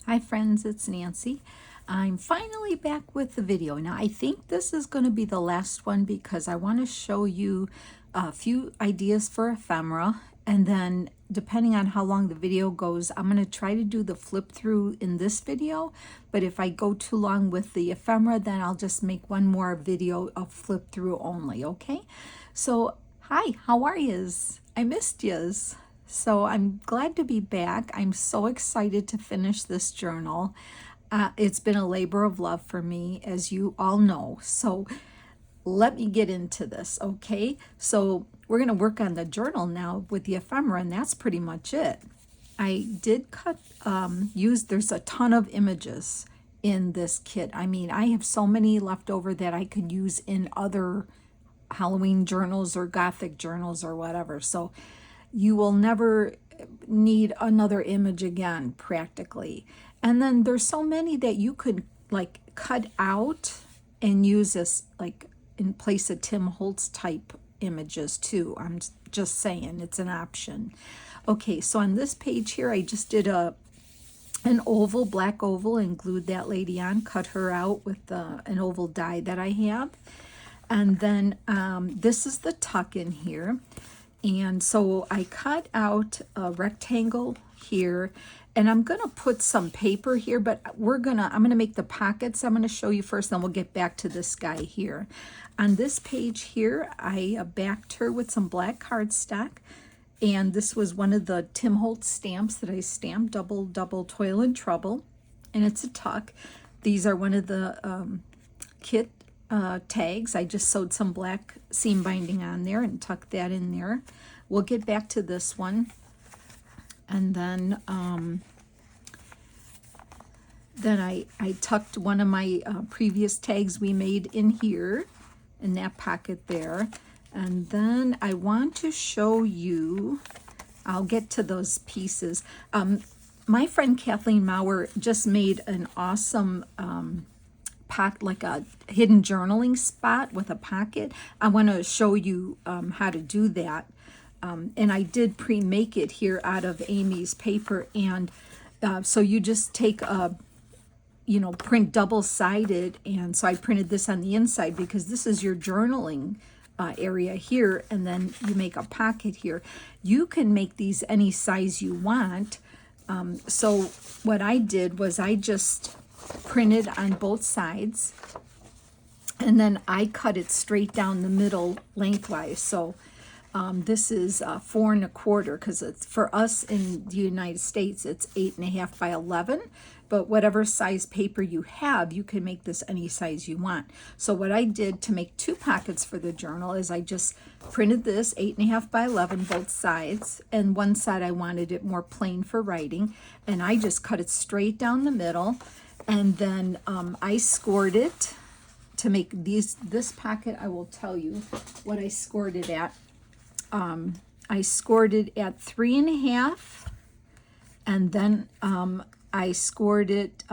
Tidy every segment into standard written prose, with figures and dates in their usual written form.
Hi friends, it's Nancy. I'm finally back with the video. Now I think this is going to be the last one because I want to show you a few ideas for ephemera, and then depending on how long the video goes, I'm going to try to do the flip through in this video, but if I go too long with the ephemera, then I'll just make one more video of flip through only, okay? So hi, how are yous? I missed yous. So I'm glad to be back. I'm so excited to finish this journal. It's been a labor of love for me, as you all know. So let me get into this, okay? So we're going to work on the journal now with the ephemera, and that's pretty much it. I did there's a ton of images in this kit. I mean, I have so many left over that I could use in other Halloween journals or Gothic journals or whatever. So you will never need another image again, practically. And then there's so many that you could like cut out and use as like in place of Tim Holtz type images too. I'm just saying, it's an option. Okay, so on this page here, I just did an oval, black oval, and glued that lady on, cut her out with an oval die that I have. And then this is the tuck in here. And so I cut out a rectangle here, and I'm going to put some paper here, but I'm going to make the pockets. I'm going to show you first, then we'll get back to this guy here. On this page here, I backed her with some black cardstock, and this was one of the Tim Holtz stamps that I stamped, double toil and trouble, and it's a tuck. These are one of the kit tags. I just sewed some black seam binding on there and tucked that in there. We'll get back to this one, and then I tucked one of my previous tags we made in here in that pocket there. And then I want to show you, I'll get to those pieces. My friend Kathleen Maurer just made an awesome like a hidden journaling spot with a pocket. I want to show you how to do that. And I did pre-make it here out of Amy's paper. And so you just take a, print double-sided. And so I printed this on the inside because this is your journaling area here. And then you make a pocket here. You can make these any size you want. So what I did was I just printed on both sides, and then I cut it straight down the middle lengthwise. So this is 4 1/4, because it's, for us in the United States, it's 8 1/2 by 11. But whatever size paper you have, you can make this any size you want. So what I did to make 2 pockets for the journal is I just printed this 8 1/2 by 11 both sides, and one side I wanted it more plain for writing, and I just cut it straight down the middle. And then I scored it to make this pocket. I will tell you what I scored it at. I scored it at 3 1/2, and then I scored it.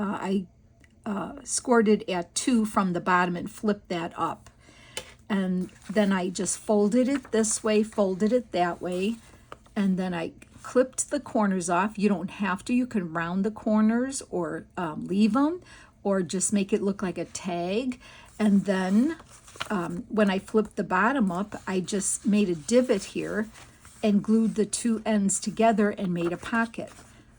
Scored it at 2 from the bottom and flipped that up. And then I just folded it this way, folded it that way, and then I clipped the corners off. You don't have to. You can round the corners or leave them, or just make it look like a tag. And then when I flipped the bottom up, I just made a divot here and glued the 2 ends together and made a pocket.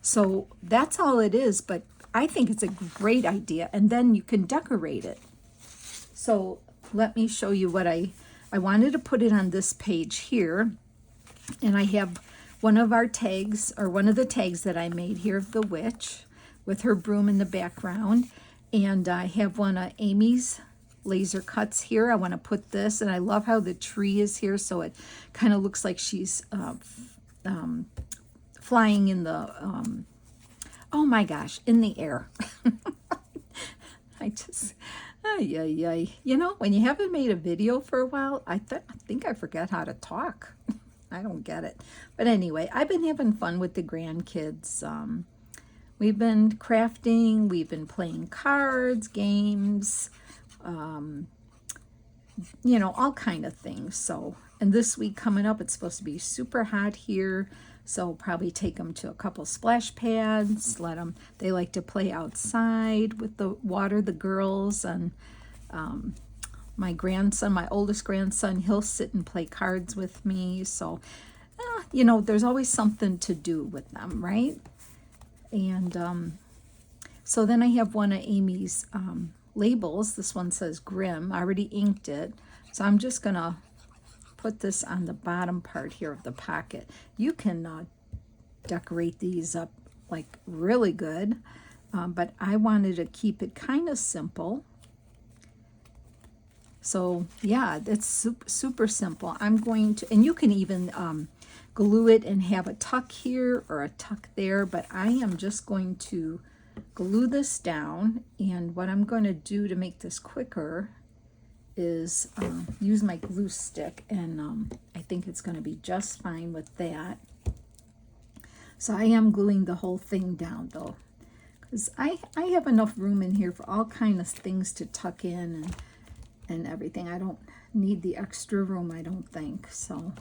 So that's all it is, but I think it's a great idea, and then you can decorate it. So let me show you what I wanted to put it on this page here, and I have one of our tags, or one of the tags that I made here of the witch with her broom in the background. And I have one of Amy's laser cuts here. I want to put this, and I love how the tree is here, so it kind of looks like she's flying in the, oh my gosh, in the air. I just, when you haven't made a video for a while, I think I forget how to talk. I don't get it. But anyway, I've been having fun with the grandkids. We've been crafting, we've been playing cards, games, all kind of things. So, and this week coming up, it's supposed to be super hot here. So probably take them to a couple splash pads, let them, they like to play outside with the water, the girls, and my grandson, my oldest grandson, he'll sit and play cards with me. So, you know, there's always something to do with them, right? And so then I have one of Amy's labels. This one says Grimm. I already inked it. So I'm just going to put this on the bottom part here of the pocket. You can decorate these up like really good, but I wanted to keep it kind of simple. So yeah, it's super simple. I'm going to, and you can even glue it and have a tuck here or a tuck there, but I am just going to glue this down. And what I'm going to do to make this quicker is use my glue stick, and I think it's going to be just fine with that. So I am gluing the whole thing down though, because I have enough room in here for all kinds of things to tuck in and everything. I don't need the extra room, I don't think. So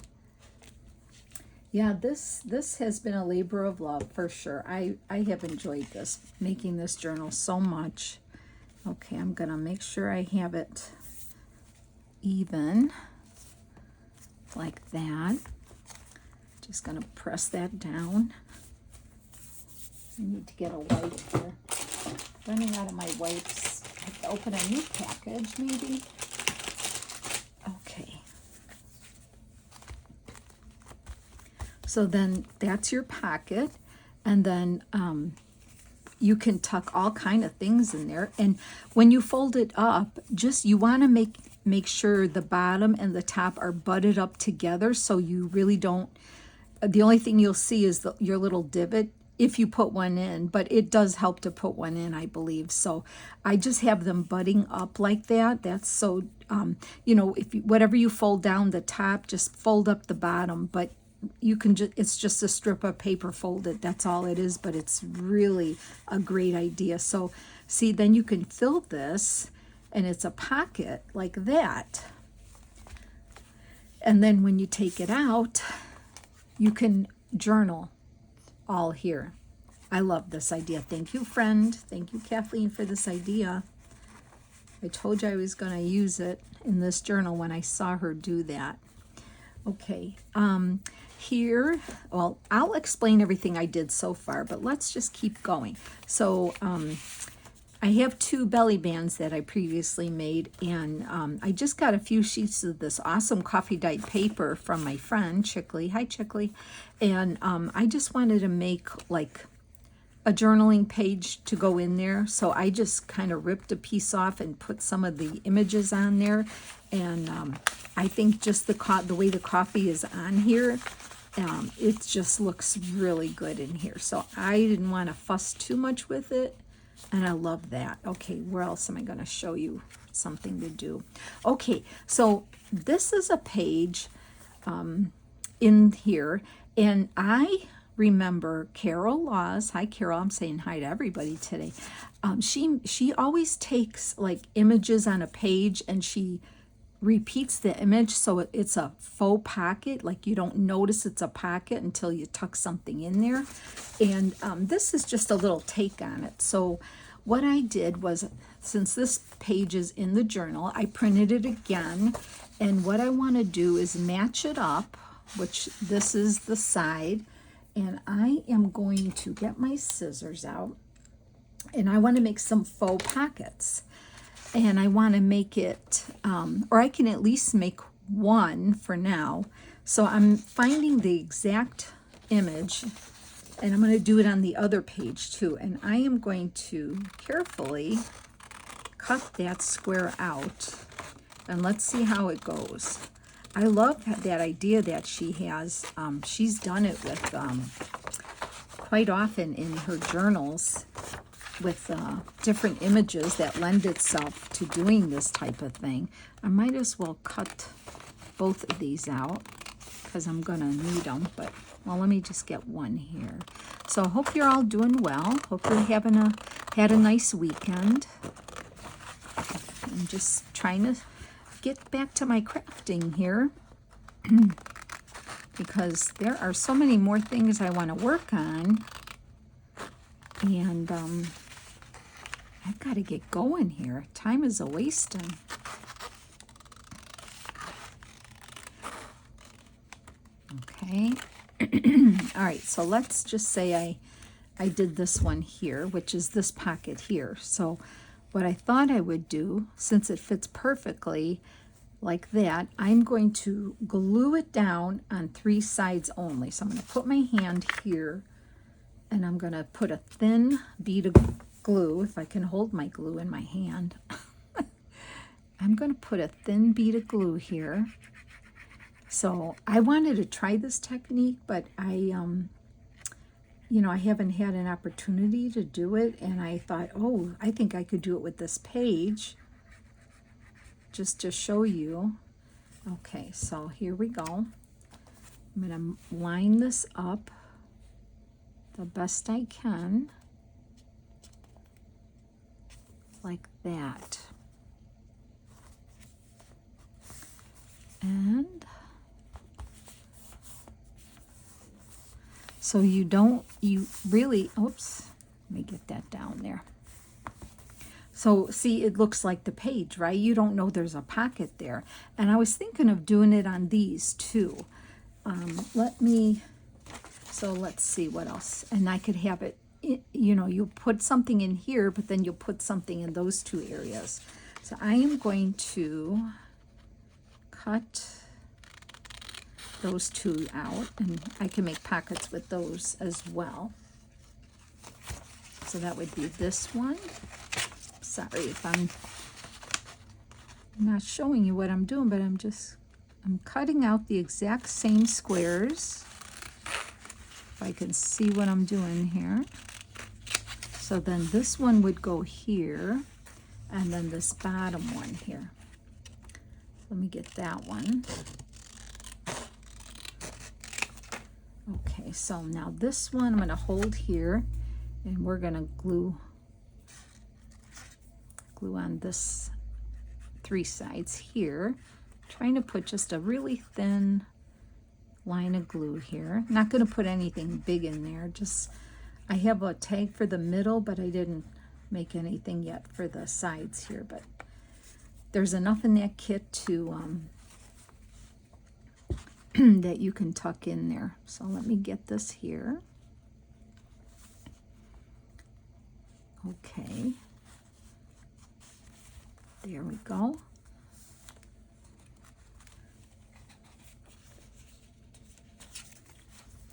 yeah, this has been a labor of love for sure. I have enjoyed this, making this journal so much. Okay, I'm gonna make sure I have it even like that. Just gonna press that down. I need to get a wipe here. Running out of my wipes. I have to open a new package maybe. Okay. So then that's your pocket, and then you can tuck all kind of things in there. And when you fold it up, just you want to make sure the bottom and the top are butted up together, so you really don't. The only thing you'll see is your little divot if you put one in, but it does help to put one in, I believe. So I just have them butting up like that. That's so, you know, if you, whatever you fold down the top, just fold up the bottom, but you can just, it's just a strip of paper folded. That's all it is, but it's really a great idea. So see, then you can fill this and it's a pocket like that. And then when you take it out, you can journal all here. I love this idea. Thank you, friend. Thank you, Kathleen, for this idea. I told you I was going to use it in this journal when I saw her do that. Okay, here, well, I'll explain everything I did so far, but let's just keep going. So I have 2 belly bands that I previously made, and I just got a few sheets of this awesome coffee dyed paper from my friend Chickley. Hi, Chickley. And I just wanted to make like a journaling page to go in there. So I just kind of ripped a piece off and put some of the images on there. And I think just the way the coffee is on here, it just looks really good in here. So I didn't want to fuss too much with it. And I love that. Okay, where else am I going to show you something to do? Okay, so this is a page in here. And I remember Carol Laws. Hi, Carol. I'm saying hi to everybody today. She always takes like images on a page and she repeats the image, so it's a faux pocket. Like you don't notice it's a pocket until you tuck something in there. And this is just a little take on it. So what I did was, since this page is in the journal, I printed it again. And what I want to do is match it up, which this is the side. And I am going to get my scissors out. And I want to make some faux pockets. And I want to make it, or I can at least make one for now. So I'm finding the exact image, and I'm going to do it on the other page too. And I am going to carefully cut that square out, and let's see how it goes. I love that idea that she has. She's done it with quite often in her journals, with different images that lend itself to doing this type of thing. I might as well cut both of these out because I'm gonna need them, but well, let me just get one here. So hope you're all doing well. Hope you're had a nice weekend. I'm just trying to get back to my crafting here. because there are so many more things I want to work on, and I've got to get going here. Time is a wasting. Okay. All right, so let's just say I did this one here, which is this pocket here. So what I thought I would do, since it fits perfectly like that, I'm going to glue it down on 3 sides only. So I'm going to put my hand here, and I'm going to put a thin bead of glue, if I can hold my glue in my hand. I'm going to put a thin bead of glue here. So I wanted to try this technique, but I haven't had an opportunity to do it, and I thought, oh, I think I could do it with this page, just to show you. Okay, so here we go. I'm going to line this up the best I can, like that. And so you really, oops, let me get that down there. So see, it looks like the page, right? You don't know there's a pocket there. And I was thinking of doing it on these too. So let's see what else. And I could have it, you'll put something in here, but then you'll put something in those 2 areas. So I am going to cut those 2 out, and I can make pockets with those as well. So that would be this one. Sorry if I'm not showing you what I'm doing, but I'm cutting out the exact same squares. If I can see what I'm doing here. So then this one would go here, and then this bottom one here. Let me get that one. Okay, so now this one I'm going to hold here, and we're going to glue on this 3 sides here. Trying to put just a really thin line of glue here. Not going to put anything big in there. Just, I have a tag for the middle, but I didn't make anything yet for the sides here. But there's enough in that kit to that you can tuck in there. So let me get this here. Okay. There we go.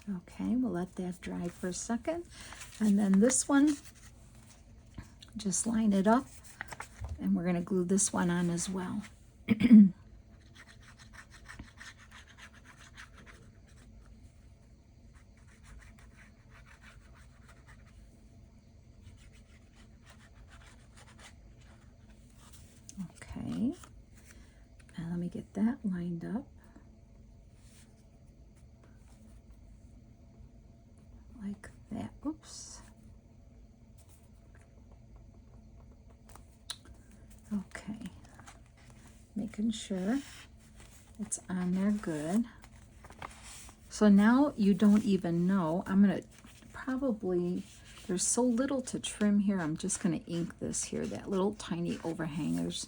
Okay, we'll let that dry for a second. And then this one, just line it up, and we're going to glue this one on as well. Okay, and let me get that lined up. Like that. Oops. Okay. Making sure it's on there good. So now you don't even know. I'm going to probably, there's so little to trim here. I'm just going to ink this here, that little tiny overhangers.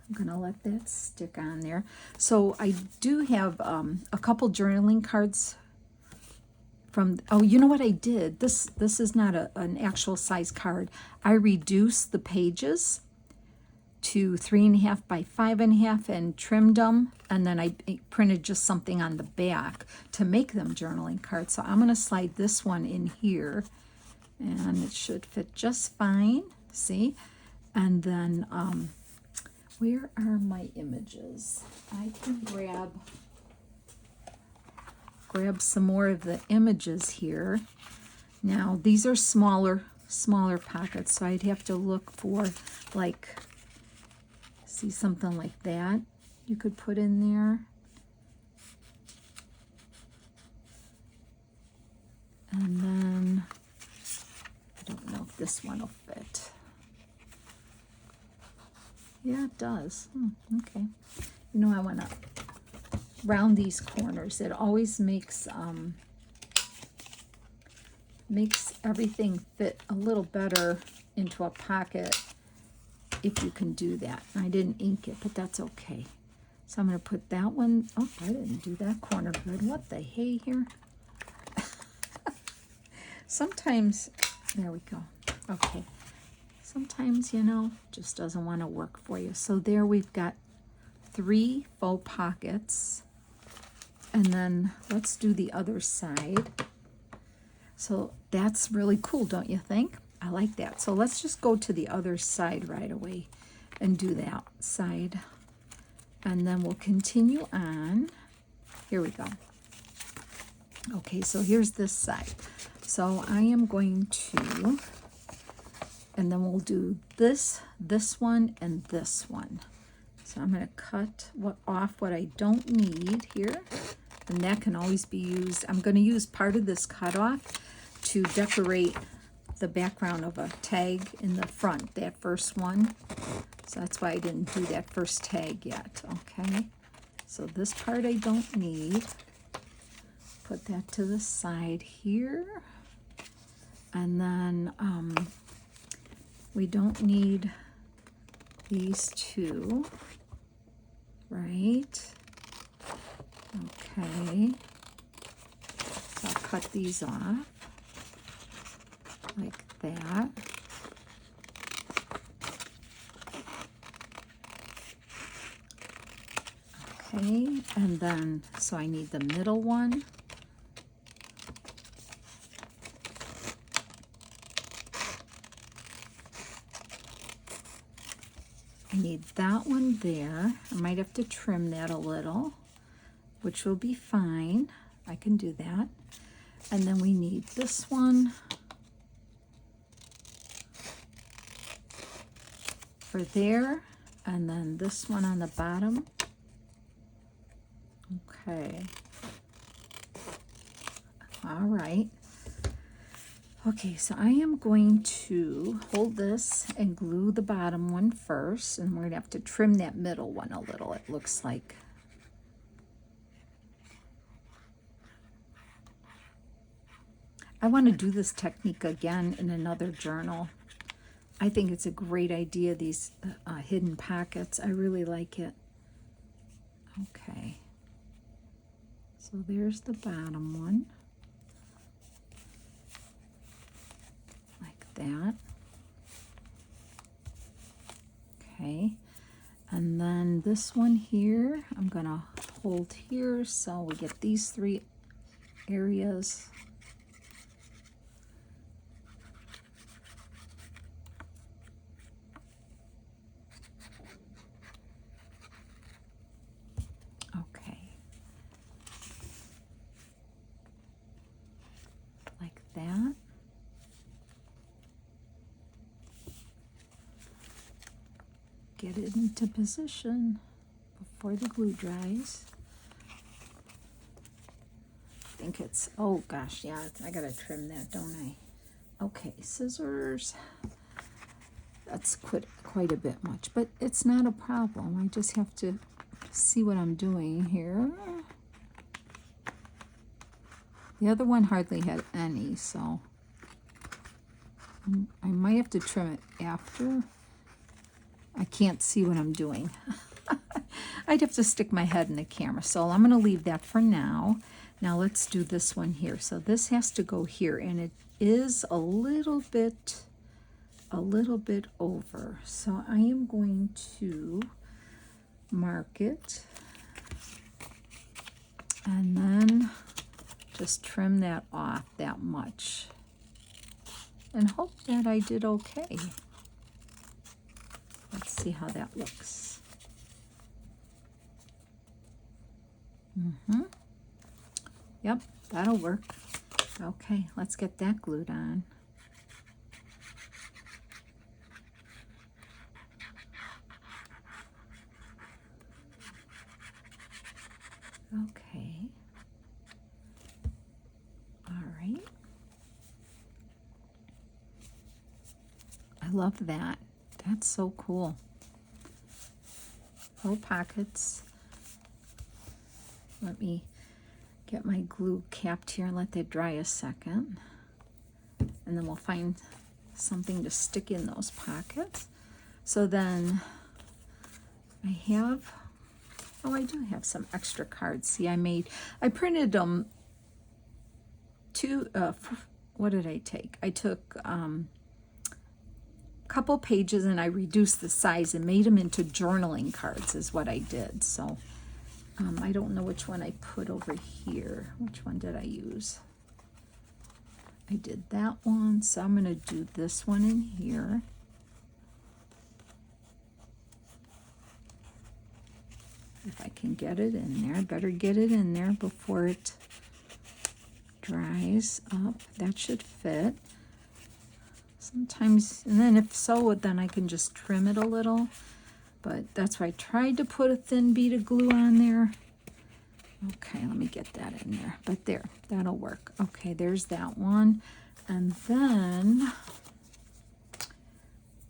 I'm going to let that stick on there. So I do have a couple journaling cards from, oh, you know what I did? This is not an actual size card. I reduced the pages to 3.5 by 5.5 and trimmed them, and then I printed just something on the back to make them journaling cards. So I'm going to slide this one in here, and it should fit just fine. See? And then where are my images? I can grab some more of the images here. Now these are smaller pockets, so I'd have to look for, like, see, something like that you could put in there. And then I don't know if this one will fit. Yeah, it does. Okay. You know, I want to round these corners. It always makes everything fit a little better into a pocket if you can do that. I didn't ink it, but that's okay. So I'm going to put that one. Oh, I didn't do that corner good. What the hey here? Sometimes, there we go. Okay. Sometimes, you know, just doesn't want to work for you. So there we've got 3 faux pockets. And then let's do the other side. So that's really cool, don't you think? I like that. So let's just go to the other side right away and do that side. And then we'll continue on. Here we go. Okay, so here's this side. So I am going to, and then we'll do this one, and this one. So I'm going to cut off what I don't need here. And that can always be used. I'm going to use part of this cutoff to decorate the background of a tag in the front, that first one. So that's why I didn't do that first tag yet, okay? So this part I don't need. Put that to the side here. And then we don't need these 2, right? Okay. So I'll cut these off like that. Okay, and then, so I need the middle one. I need that one there. I might have to trim that a little, which will be fine. I can do that. And then we need this one for there, and then this one on the bottom. Okay. All right. Okay, so I am going to hold this and glue the bottom one first, and we're going to have to trim that middle one a little, it looks like. I want to do this technique again in another journal. I think it's a great idea, these hidden pockets. I really like it. Okay. So there's the bottom one. Like that. Okay. And then this one here, I'm going to hold here so we get these 3 areas. That. Get it into position before the glue dries. I think it's, oh gosh, yeah, I gotta trim that, don't I? Okay, scissors. That's quite a bit much, but it's not a problem. I just have to see what I'm doing here. The other one hardly had any, so I might have to trim it after. I can't see what I'm doing. I'd have to stick my head in the camera, so I'm going to leave that for now. Now let's do this one here. So this has to go here, and it is a little bit over. So I am going to mark it, and then just trim that off that much and hope that I did okay. Let's see how that looks. Yep, that'll work. Okay, let's get that glued on. Okay. All right. I love that. That's so cool. Little pockets. let me get my glue capped here and let that dry a second. And then we'll find something to stick in those pockets. So then I have, oh, I do have some extra cards. See, I printed them what did I take? I took a couple pages and I reduced the size and made them into journaling cards is what I did. So I don't know which one I put over here. Which one did I use? I did that one, so I'm going to do this one in here. If I can get it in there, I better get it in there before it dries up. That should fit. Sometimes, and then if so, then I can just trim it a little. But that's why I tried to put a thin bead of glue on there. Okay, let me get that in there. But there, that'll work. Okay, there's that one. And then,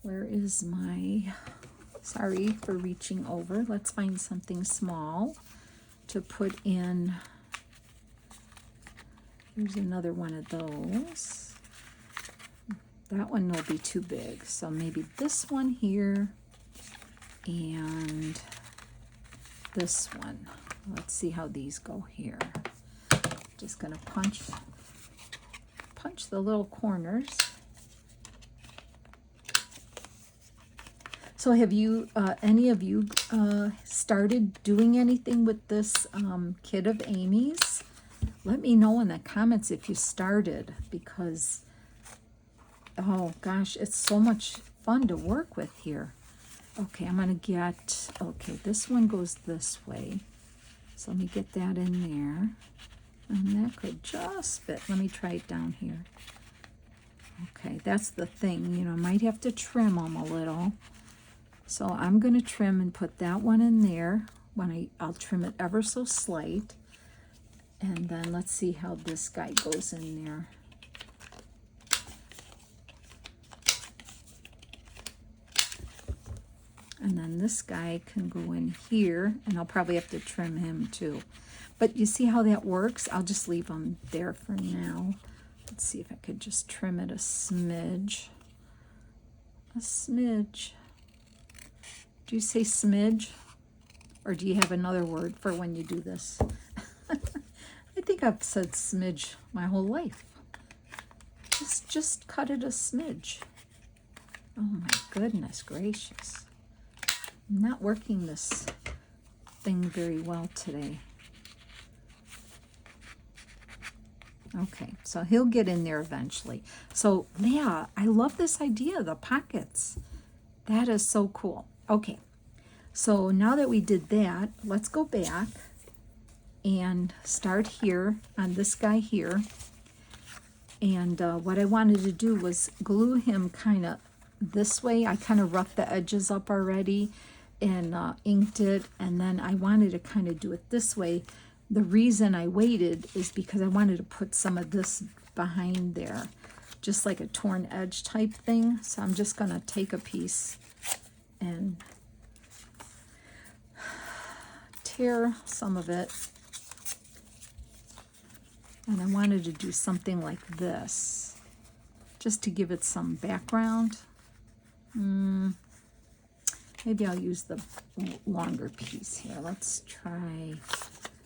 where is my, sorry for reaching over. Let's find something small to put in. Here's another one of those. That one will be too big. So maybe this one here and this one. Let's see how these go here. Just gonna punch the little corners. So have you, any of you started doing anything with this kit of Amy's? Let me know in the comments if you started, because, oh gosh, it's so much fun to work with here. Okay, I'm gonna get, okay, this one goes this way. So let me get that in there. And that could just fit. Let me try it down here. Okay, that's the thing. You know, I might have to trim them a little. So I'm going to trim and put that one in there. I'll trim it ever so slight. And then let's see how this guy goes in there. And then this guy can go in here, and I'll probably have to trim him too. But you see how that works? I'll just leave them there for now. Let's see if I could just trim it a smidge. A smidge. Do you say smidge? Or do you have another word for when you do this? I think I've said smidge my whole life. Just cut it a smidge. Oh my goodness gracious. I'm not working this thing very well today. Okay, so he'll get in there eventually. So yeah, I love this idea, the pockets. That is so cool. Okay, so now that we did that, let's go back and start here on this guy here. And what I wanted to do was glue him kind of this way. I kind of roughed the edges up already and inked it, and then I wanted to kind of do it this way. The reason I waited is because I wanted to put some of this behind there, just like a torn edge type thing. So I'm just going to take a piece and tear some of it. And I wanted to do something like this, just to give it some background. Maybe I'll use the longer piece here. Let's try,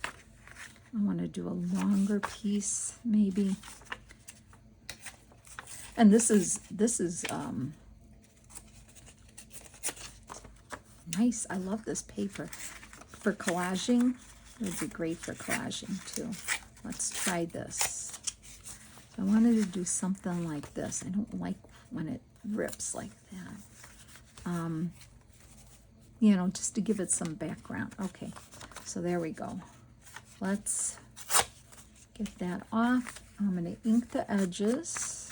I want to do a longer piece, maybe. And this is nice. I love this paper. For collaging, it would be great for collaging too. Let's try this. So I wanted to do something like this. I don't like when it rips like that. You know, just to give it some background. Okay, so there we go. Let's get that off. I'm going to ink the edges.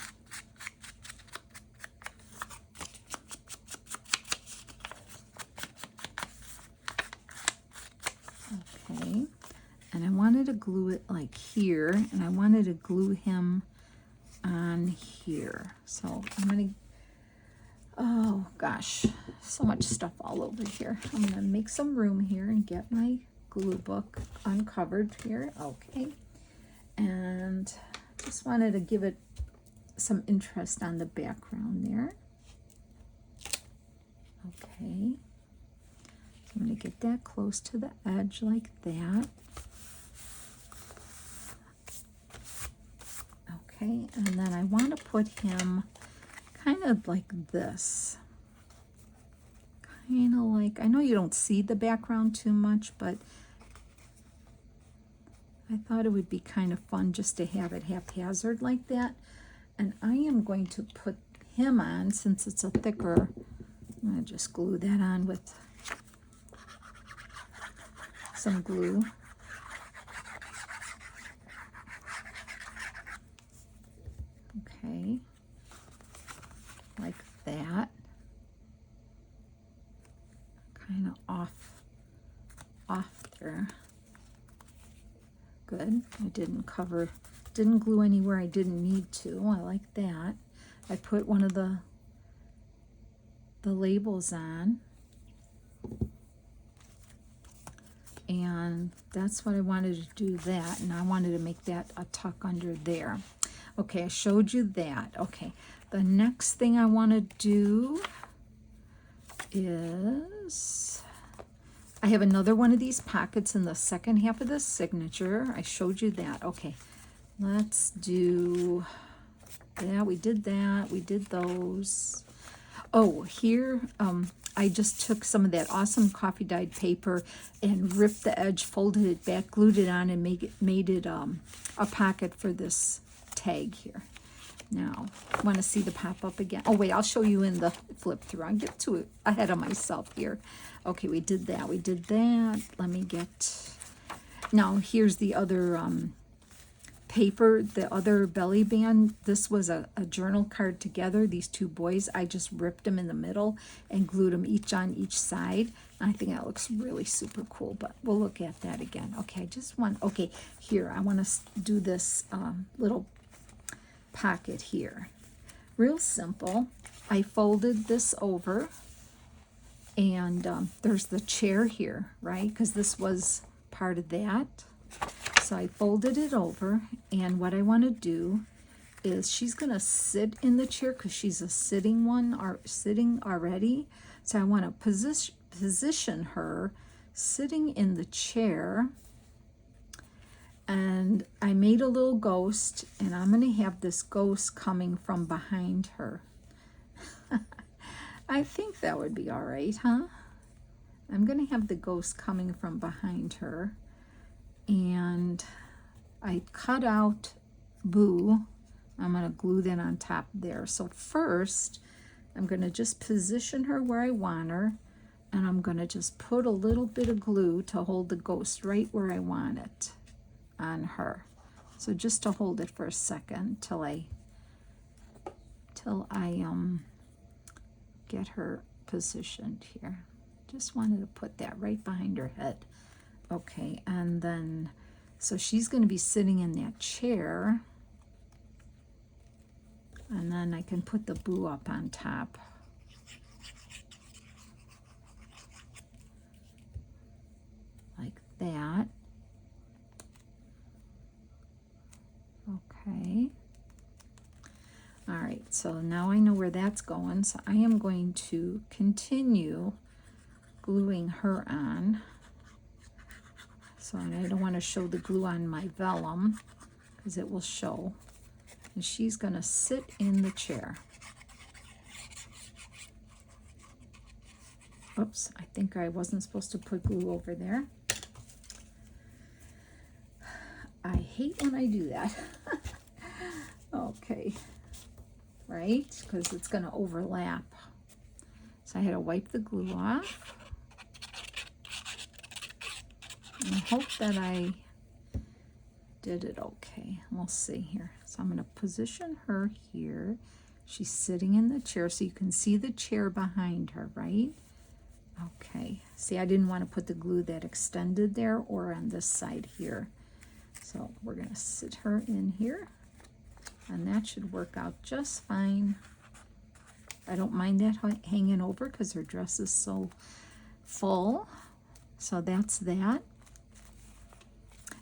Okay, and I wanted to glue it like here, and I wanted to glue him on here. So I'm going to, oh gosh, so much stuff all over here. I'm going to make some room here and get my glue book uncovered here. Okay. And just wanted to give it some interest on the background there. Okay. So I'm going to get that close to the edge like that. Okay, and then I want to put him kind of like this. Kind of like, I know you don't see the background too much, but I thought it would be kind of fun just to have it haphazard like that. And I am going to put him on, since it's a thicker, I'm going to just glue that on with some glue. Okay, like that. Kind of off there. Good. I didn't glue anywhere I didn't need to. I like that. I put one of the labels on, and that's what I wanted to do that, and I wanted to make that a tuck under there. Okay, I showed you that. Okay, the next thing I want to do is, I have another one of these pockets in the second half of the signature. I showed you that. Okay, let's do, yeah, we did that. We did those. Oh, here, I just took some of that awesome coffee dyed paper and ripped the edge, folded it back, glued it on, and made it a pocket for this tag here. Now, want to see the pop-up again? Oh, wait, I'll show you in the flip-through. I'll get to it ahead of myself here. Okay, we did that. We did that. Let me get... Now, here's the other paper, the other belly band. This was a journal card together. These two boys, I just ripped them in the middle and glued them each on each side. I think that looks really super cool, but we'll look at that again. Okay, I just want... Okay, here, I want to do this little pocket here. Real simple. I folded this over, and there's the chair here, right? Because this was part of that. So I folded it over, and what I want to do is, she's going to sit in the chair because she's a sitting one, or sitting already. So I want to position her sitting in the chair. And I made a little ghost, and I'm going to have this ghost coming from behind her. I think that would be all right, huh? I'm going to have the ghost coming from behind her. And I cut out Boo. I'm going to glue that on top there. So first, I'm going to just position her where I want her. And I'm going to just put a little bit of glue to hold the ghost right where I want it on her. So just to hold it for a second till I get her positioned here. Just wanted to put that right behind her head. Okay, and then so she's going to be sitting in that chair, and then I can put the Boo up on top. Like that. Okay. All right, so now I know where that's going, so I am going to continue gluing her on. So I don't want to show the glue on my vellum because it will show. And she's going to sit in the chair. Oops, I think I wasn't supposed to put glue over there. I hate when I do that. Okay, right? Because it's going to overlap. So I had to wipe the glue off. And I hope that I did it okay. We'll see here. So I'm going to position her here. She's sitting in the chair, so you can see the chair behind her, right? Okay. See, I didn't want to put the glue that extended there or on this side here. So we're going to sit her in here, and that should work out just fine. I don't mind that hanging over because her dress is so full. So that's that.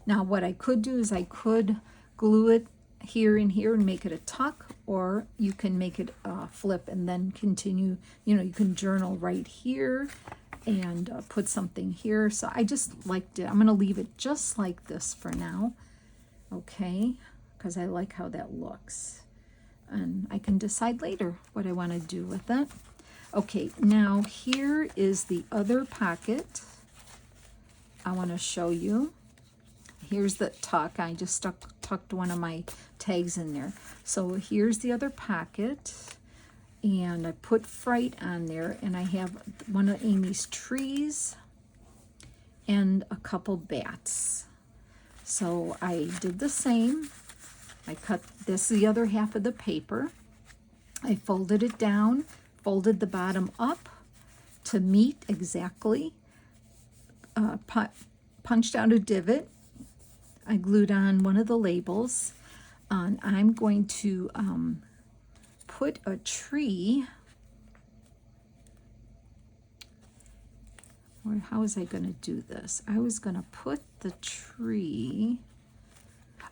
Now what I could do is I could glue it here and here and make it a tuck, or you can make it a flip and then continue, you know, you can journal right here and put something here. So I just liked it. I'm going to leave it just like this for now, okay, because I like how that looks. And I can decide later what I want to do with it. Okay, now here is the other pocket I want to show you. Here's the tuck. I just tucked one of my tags in there. So here's the other pocket. And I put Fright on there. And I have one of Amy's trees and a couple bats. So I did the same. I cut this, the other half of the paper. I folded it down, folded the bottom up to meet exactly. Punched out a divot. I glued on one of the labels. And I'm going to put a tree. Or how was I going to do this? I was going to put the tree.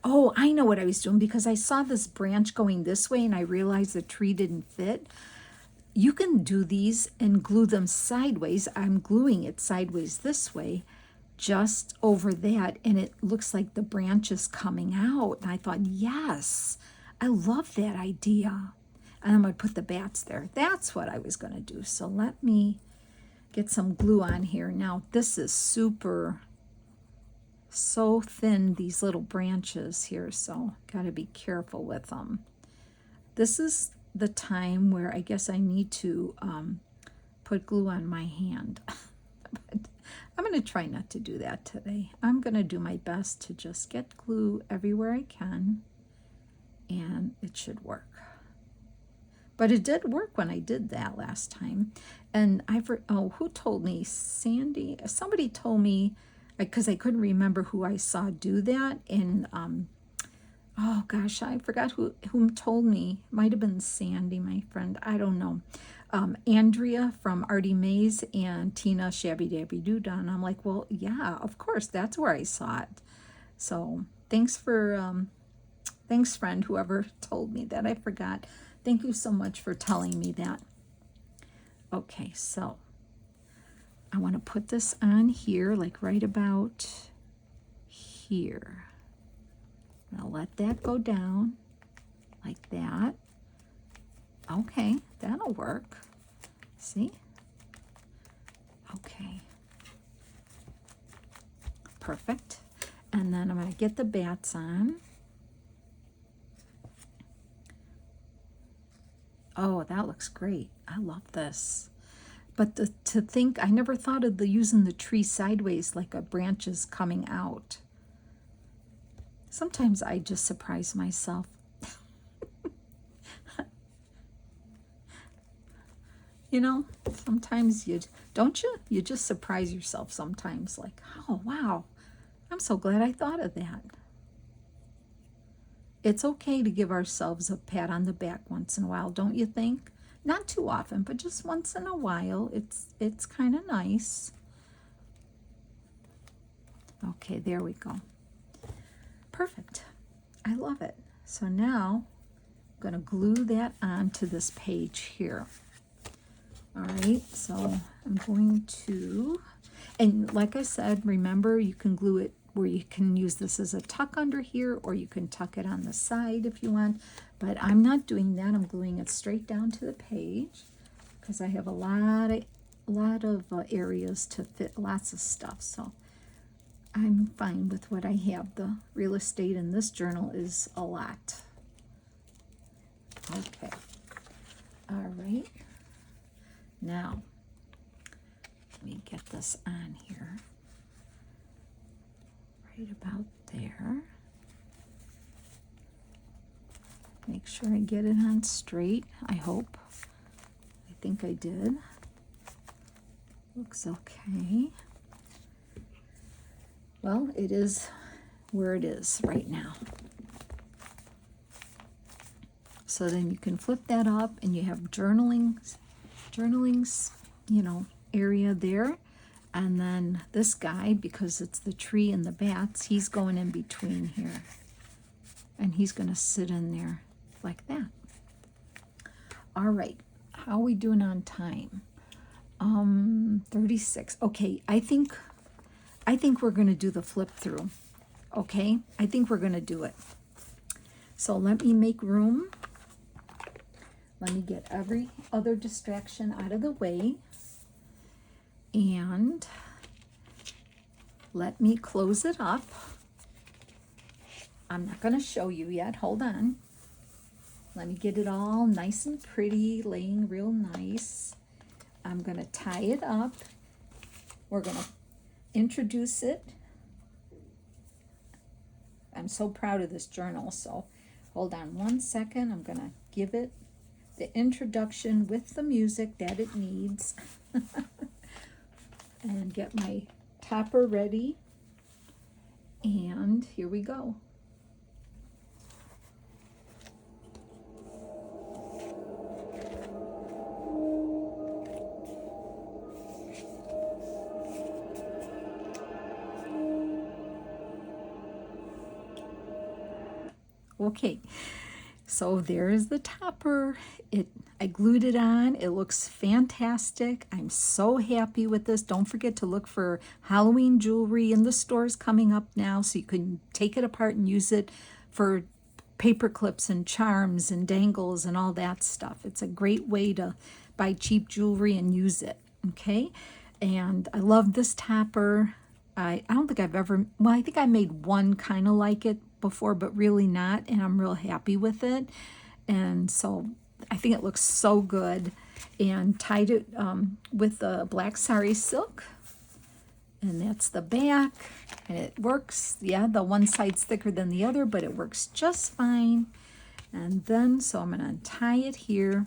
Oh, I know what I was doing, because I saw this branch going this way and I realized the tree didn't fit. You can do these and glue them sideways. I'm gluing it sideways this way, just over that, and it looks like the branch is coming out. And I thought, yes, I love that idea. And I'm going to put the bats there. That's what I was going to do. So let me get some glue on here. Now, this is so thin, these little branches here, so got to be careful with them. This is the time where I guess I need to put glue on my hand. But I'm going to try not to do that today. I'm going to do my best to just get glue everywhere I can, and it should work. But it did work when I did that last time. And who told me? Sandy? Somebody told me, because I couldn't remember who I saw do that. And oh gosh, I forgot whom told me. Might have been Sandy, my friend. I don't know. Andrea from Artie Mays and Tina Shabby Dabby Doo-Dah. And I'm like, well, yeah, of course, that's where I saw it. So thanks friend, whoever told me that. I forgot. Thank you so much for telling me that. Okay, so I want to put this on here, like right about here. Now let that go down like that. Okay, that'll work. See? Okay. Perfect. And then I'm going to get the bats on. Oh, that looks great. I love this. But to think, I never thought of using the tree sideways, like a branch is coming out. Sometimes I just surprise myself. You know, sometimes you just surprise yourself sometimes, like, oh wow, I'm so glad I thought of that. It's okay to give ourselves a pat on the back once in a while, don't you think? Not too often, but just once in a while. It's kind of nice. Okay, there we go. Perfect. I love it. So now I'm going to glue that onto this page here. All right, so I'm going to, and like I said, remember you can glue it where you can use this as a tuck under here, or you can tuck it on the side if you want, but I'm not doing that. I'm gluing it straight down to the page because I have a lot of areas to fit lots of stuff, so I'm fine with what I have. The real estate in this journal is a lot. Okay, all right. Now, let me get this on here, right about there. Make sure I get it on straight, I hope. I think I did. Looks okay. Well, it is where it is right now. So then you can flip that up and you have journalings, you know, area there. And then this guy, because it's the tree and the bats, he's going in between here. And he's going to sit in there like that. All right, how are we doing on time? 36. Okay, I think we're going to do the flip through. Okay, I think we're going to do it. So let me make room. Let me get every other distraction out of the way. And let me close it up. I'm not going to show you yet. Hold on. Let me get it all nice and pretty, laying real nice. I'm going to tie it up. We're going to introduce it. I'm so proud of this journal, so hold on 1 second. I'm going to give it the introduction with the music that it needs. And get my topper ready. And here we go. Okay, so there's the topper. I glued it on. It looks fantastic. I'm so happy with this. Don't forget to look for Halloween jewelry in the stores coming up now, so you can take it apart and use it for paper clips and charms and dangles and all that stuff. It's a great way to buy cheap jewelry and use it. Okay, and I love this topper. I don't think I've ever, well, I think I made one kind of like it before, but really not, and I'm real happy with it. And so I think it looks so good. And tied it with the black sari silk, and that's the back, and it works. Yeah, the one side's thicker than the other, but it works just fine. And then, so I'm going to tie it here.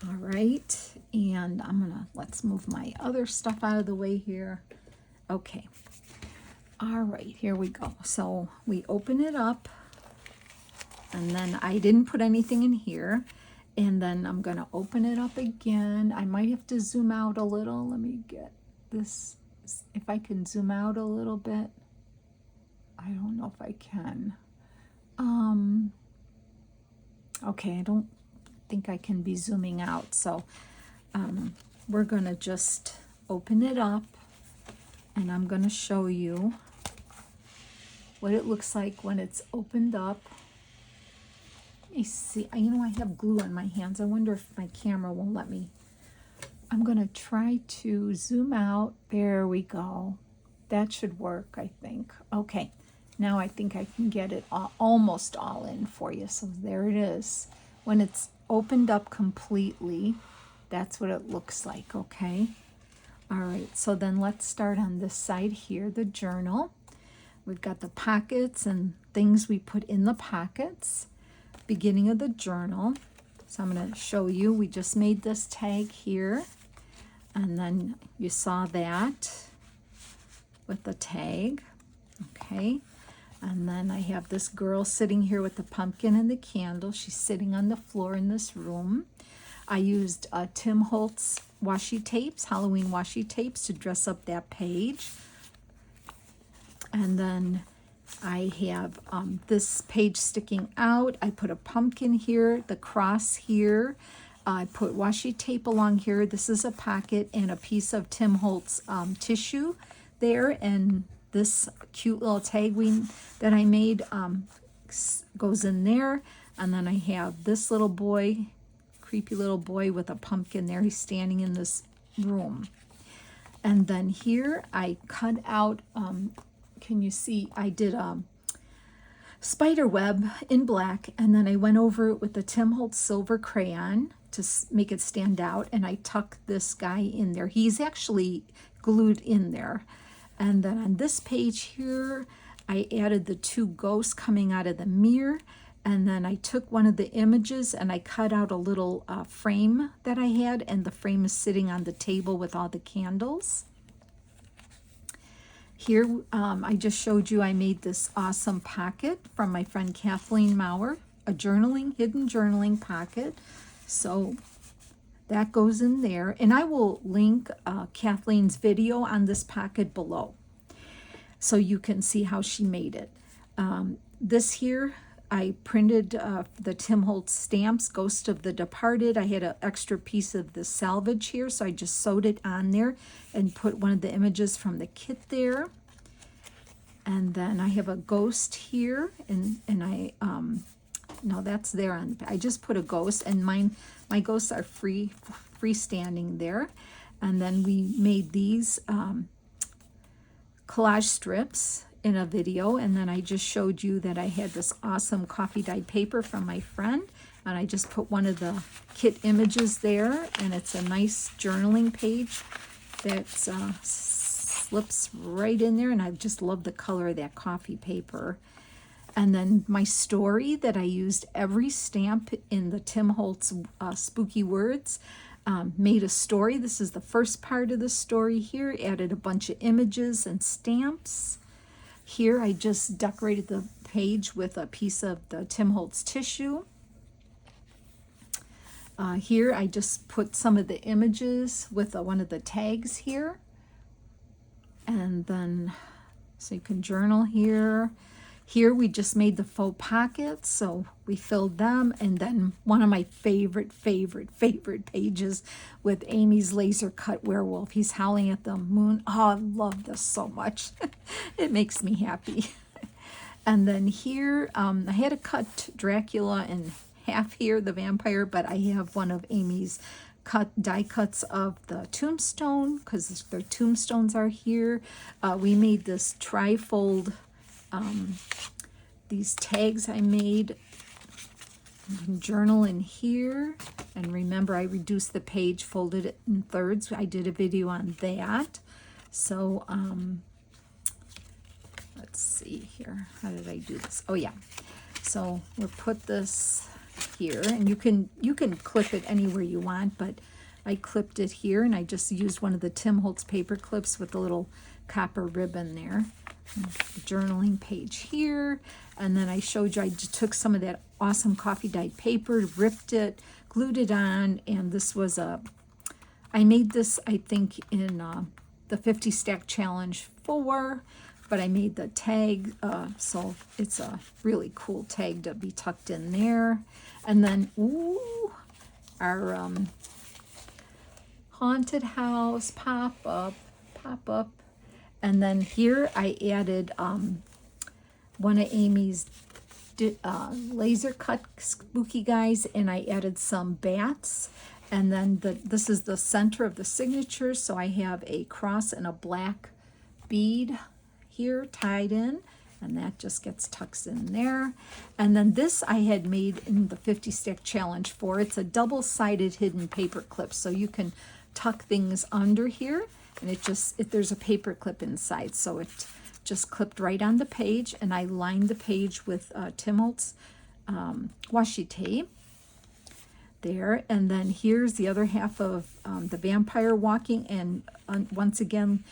All right, and I'm gonna, let's move my other stuff out of the way here. Okay, all right, here we go. So we open it up, and then I didn't put anything in here, and then I'm gonna open it up again. I might have to zoom out a little. Let me get this, if I can zoom out a little bit. I don't know if I can. Okay, I don't think I can be zooming out, so we're gonna just open it up, and I'm gonna show you what it looks like when it's opened up. Let me see. You know, I have glue on my hands. I wonder if my camera won't let me. I'm gonna try to zoom out. There we go. That should work, I think. Okay, now I think I can get it almost all in for you. So there it is. When it's opened up completely, that's what it looks like. Okay, all right, so then let's start on this side here, the journal. We've got the pockets and things we put in the pockets, beginning of the journal. So I'm going to show you, we just made this tag here, and then you saw that with the tag. Okay, and then I have this girl sitting here with the pumpkin and the candle. She's sitting on the floor in this room. I used Tim Holtz washi tapes, Halloween washi tapes, to dress up that page. And then I have this page sticking out. I put a pumpkin here, the cross here. I put washi tape along here. This is a pocket and a piece of Tim Holtz tissue there, and this cute little tag that I made goes in there. And then I have this little boy, creepy little boy with a pumpkin there. He's standing in this room. And then here I cut out, can you see, I did a spider web in black, and then I went over it with the Tim Holtz silver crayon to make it stand out, and I tucked this guy in there. He's actually glued in there. And then on this page here, I added the two ghosts coming out of the mirror. And then I took one of the images and I cut out a little frame that I had, and the frame is sitting on the table with all the candles. Here, I just showed you I made this awesome pocket from my friend Kathleen Maurer, a hidden journaling pocket. So that goes in there. And I will link Kathleen's video on this pocket below, so you can see how she made it. This here, I printed the Tim Holtz stamps, Ghost of the Departed. I had an extra piece of the salvage here, so I just sewed it on there and put one of the images from the kit there. And then I have a ghost here, and I, no, that's there on, I just put a ghost, and my ghosts are freestanding there. And then we made these collage strips in a video, and then I just showed you that I had this awesome coffee dyed paper from my friend, and I just put one of the kit images there, and it's a nice journaling page that slips right in there, and I just love the color of that coffee paper. And then my story that I used every stamp in the Tim Holtz Spooky Words, made a story. This is the first part of the story here, added a bunch of images and stamps. Here I just decorated the page with a piece of the Tim Holtz tissue. Here I just put some of the images with one of the tags here. And then, so you can journal here. Here we just made the faux pockets, so we filled them. And then one of my favorite pages with Amy's laser cut werewolf. He's howling at the moon. Oh, I love this so much. It makes me happy. And then here, I had to cut Dracula in half here, the vampire, but I have one of Amy's die cuts of the tombstone, because their tombstones are here. We made this trifold, these tags I made. You can journal in here, and remember I reduced the page, folded it in thirds. I did a video on that. So let's see here, how did I do this? Oh yeah, so we'll put this here, and you can clip it anywhere you want, but I clipped it here, and I just used one of the Tim Holtz paper clips with a little copper ribbon there. The journaling page here, and then I showed you I just took some of that awesome coffee dyed paper, ripped it, glued it on, and this was I made this I think in the 50 stack challenge 4, but I made the tag, so it's a really cool tag to be tucked in there. And then our haunted house pop up. And then here I added one of Amy's laser cut spooky guys, and I added some bats. And then this is the center of the signature, so I have a cross and a black bead here tied in, and that just gets tucked in there. And then this I had made in the 50 stack challenge 4. It's a double-sided hidden paper clip, so you can tuck things under here, and there's a paper clip inside, so it just clipped right on the page. And I lined the page with Tim Holtz washi tape there. And then here's the other half of the vampire walking, and once again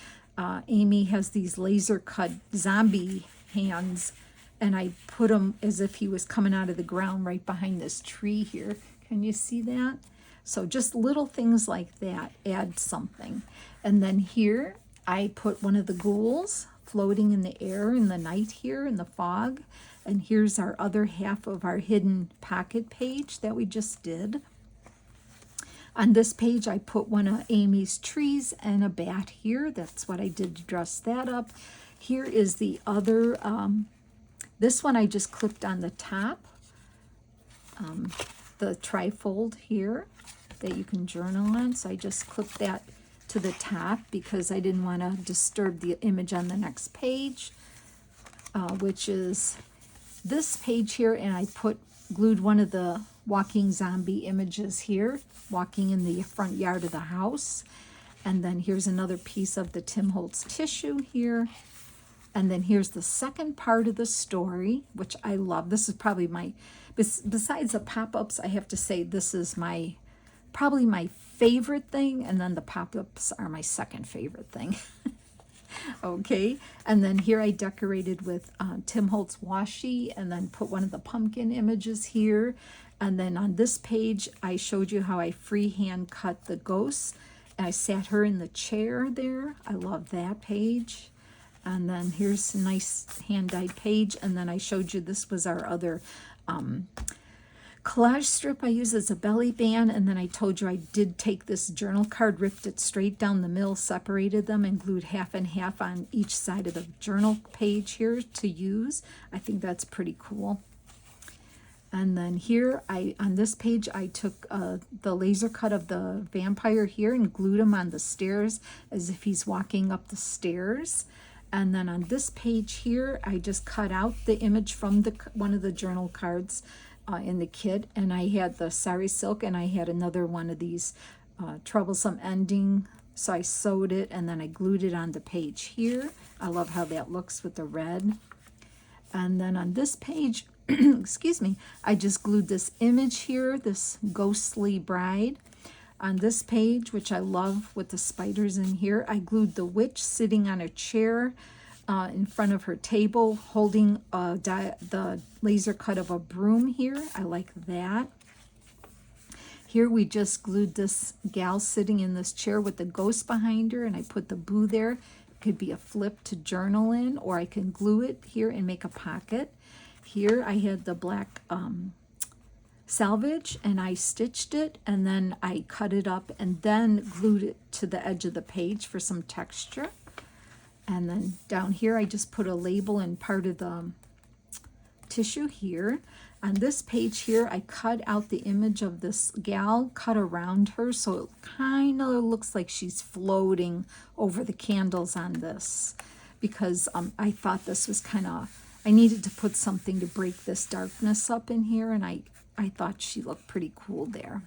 Amy has these laser cut zombie hands, and I put him as if he was coming out of the ground right behind this tree here. Can you see that? So just little things like that add something. And then here I put one of the ghouls floating in the air in the night here in the fog. And here's our other half of our hidden pocket page that we just did. On this page I put one of Amy's trees and a bat here. That's what I did to dress that up. Here is the other, this one I just clipped on the top, the trifold here that you can journal on. So I just clipped that to the top because I didn't want to disturb the image on the next page, which is this page here. And I glued one of the walking zombie images here, walking in the front yard of the house. And then here's another piece of the Tim Holtz tissue here. And then here's the second part of the story, which I love. This is probably besides the pop-ups, I have to say this is probably my favorite thing, and then the pop-ups are my second favorite thing. Okay, and then here I decorated with Tim Holtz washi, and then put one of the pumpkin images here. And then on this page, I showed you how I freehand cut the ghosts. I sat her in the chair there. I love that page. And then here's a nice hand-dyed page. And then I showed you this was our other collage strip I use as a belly band. And then I told you I did take this journal card, ripped it straight down the middle, separated them, and glued half and half on each side of the journal page here to use. I think that's pretty cool. And then here, on this page, I took the laser cut of the vampire here and glued him on the stairs as if he's walking up the stairs. And then on this page here, I just cut out the image from one of the journal cards in the kit. And I had the sari silk, and I had another one of these troublesome ending. So I sewed it, and then I glued it on the page here. I love how that looks with the red. And then on this page, excuse me, I just glued this image here, this ghostly bride. On this page, which I love with the spiders in here, I glued the witch sitting on a chair in front of her table, holding the laser cut of a broom here. I like that. Here we just glued this gal sitting in this chair with the ghost behind her, and I put the boo there. It could be a flip to journal in, or I can glue it here and make a pocket. Here I had the black selvage, and I stitched it, and then I cut it up and then glued it to the edge of the page for some texture. And then down here I just put a label in part of the tissue here. On this page here, I cut out the image of this gal, cut around her, so it kind of looks like she's floating over the candles on this, because I thought this was kind of, I needed to put something to break this darkness up in here, and I thought she looked pretty cool there.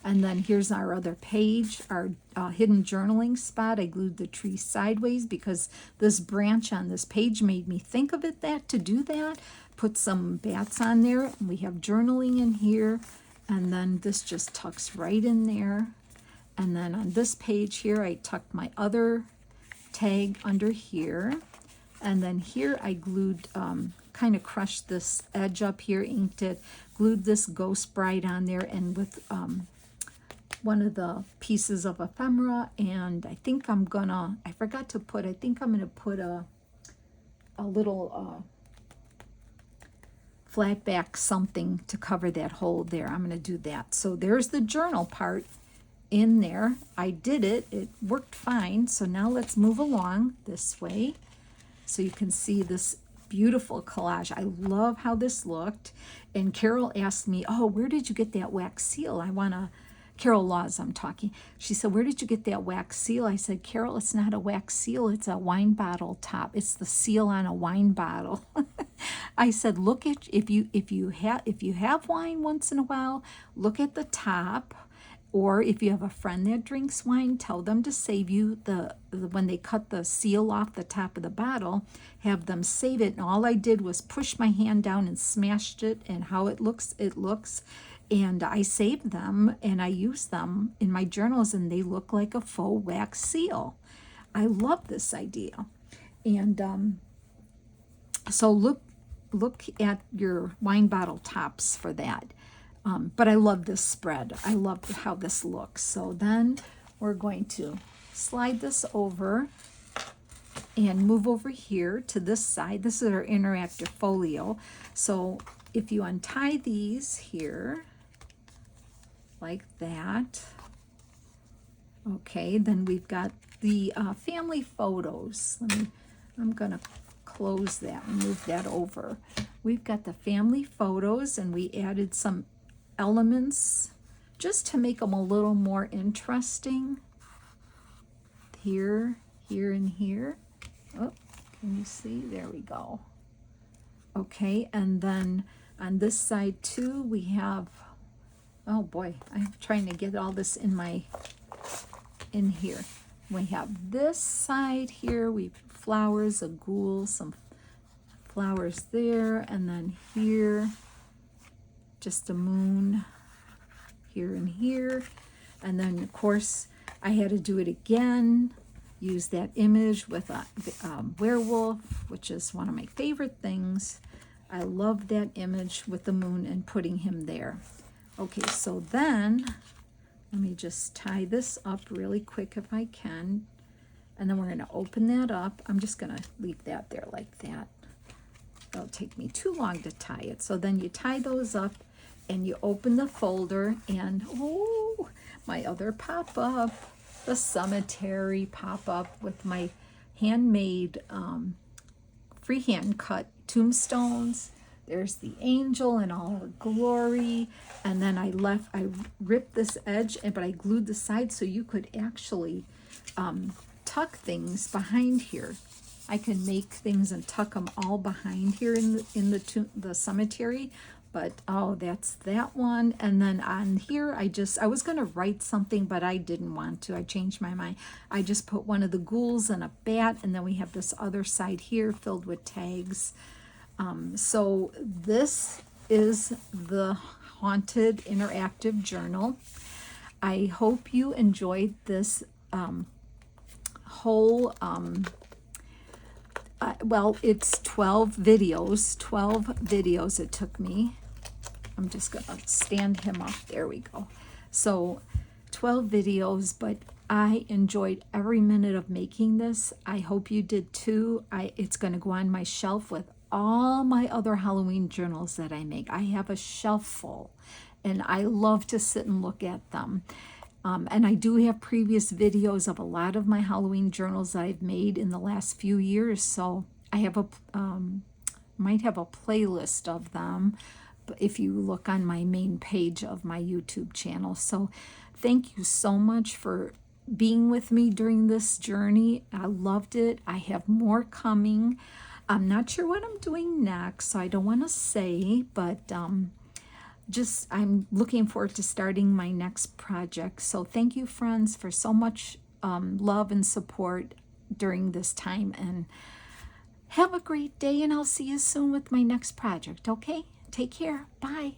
And then here's our other page, our hidden journaling spot. I glued the tree sideways because this branch on this page made me think of it to do that. Put some bats on there. We have journaling in here, and then this just tucks right in there. And then on this page here, I tucked my other tag under here. And then here I glued, kind of crushed this edge up here, inked it, glued this ghost bride on there, and with one of the pieces of ephemera. And I think I'm gonna, I forgot to put, I think I'm gonna put a little flat back something to cover that hole there. I'm gonna do that. So there's the journal part in there. I did it, it worked fine. So now let's move along this way so you can see this beautiful collage. I love how this looked. And Carol asked me, oh, where did you get that wax seal? I want to, Carol Laws I'm talking. She said, where did you get that wax seal? I said, Carol, it's not a wax seal, it's a wine bottle top. It's the seal on a wine bottle. I said, look at, if you have wine once in a while, look at the top. Or if you have a friend that drinks wine, tell them to save you the when they cut the seal off the top of the bottle, have them save it. And all I did was push my hand down and smashed it, and how it looks. And I saved them, and I use them in my journals, and they look like a faux wax seal. I love this idea. And so look at your wine bottle tops for that. But I love this spread. I love how this looks. So then we're going to slide this over and move over here to this side. This is our interactive folio. So if you untie these here, like that, okay, then we've got the family photos. I'm going to close that and move that over. We've got the family photos, and we added some elements just to make them a little more interesting. Here, and here. Oh, can you see? There we go. Okay, and then on this side too, we have, oh boy, I'm trying to get all this in here. We have this side here, we've flowers, a ghoul, some flowers there, and then here, just a moon here and here. And then of course I had to do it again, use that image with a werewolf, which is one of my favorite things. I love that image with the moon and putting him there. Okay, so then let me just tie this up really quick if I can. And then we're going to open that up. I'm just going to leave that there like that. It'll take me too long to tie it. So then you tie those up and you open the folder, and oh, my other pop-up, the cemetery pop-up with my handmade freehand cut tombstones. There's the angel in all her glory, and then I ripped this edge, but I glued the side so you could actually tuck things behind here. I can make things and tuck them all behind here in the cemetery. But oh, that's that one. And then on here, I was gonna write something, but I didn't want to. I changed my mind. I just put one of the ghouls and a bat, and then we have this other side here filled with tags. So this is the Haunted Interactive Journal. I hope you enjoyed this whole, well, it's 12 videos it took me. I'm just going to stand him up. There we go. So 12 videos, but I enjoyed every minute of making this. I hope you did too. It's going to go on my shelf with all my other Halloween journals that I make. I have a shelf full, and I love to sit and look at them. And I do have previous videos of a lot of my Halloween journals that I've made in the last few years. So I have might have a playlist of them if you look on my main page of my YouTube channel. So thank you so much for being with me during this journey. I loved it. I have more coming. I'm not sure what I'm doing next, so I don't want to say, but I'm looking forward to starting my next project. So thank you, friends, for so much love and support during this time, and have a great day, and I'll see you soon with my next project. Okay, take care. Bye.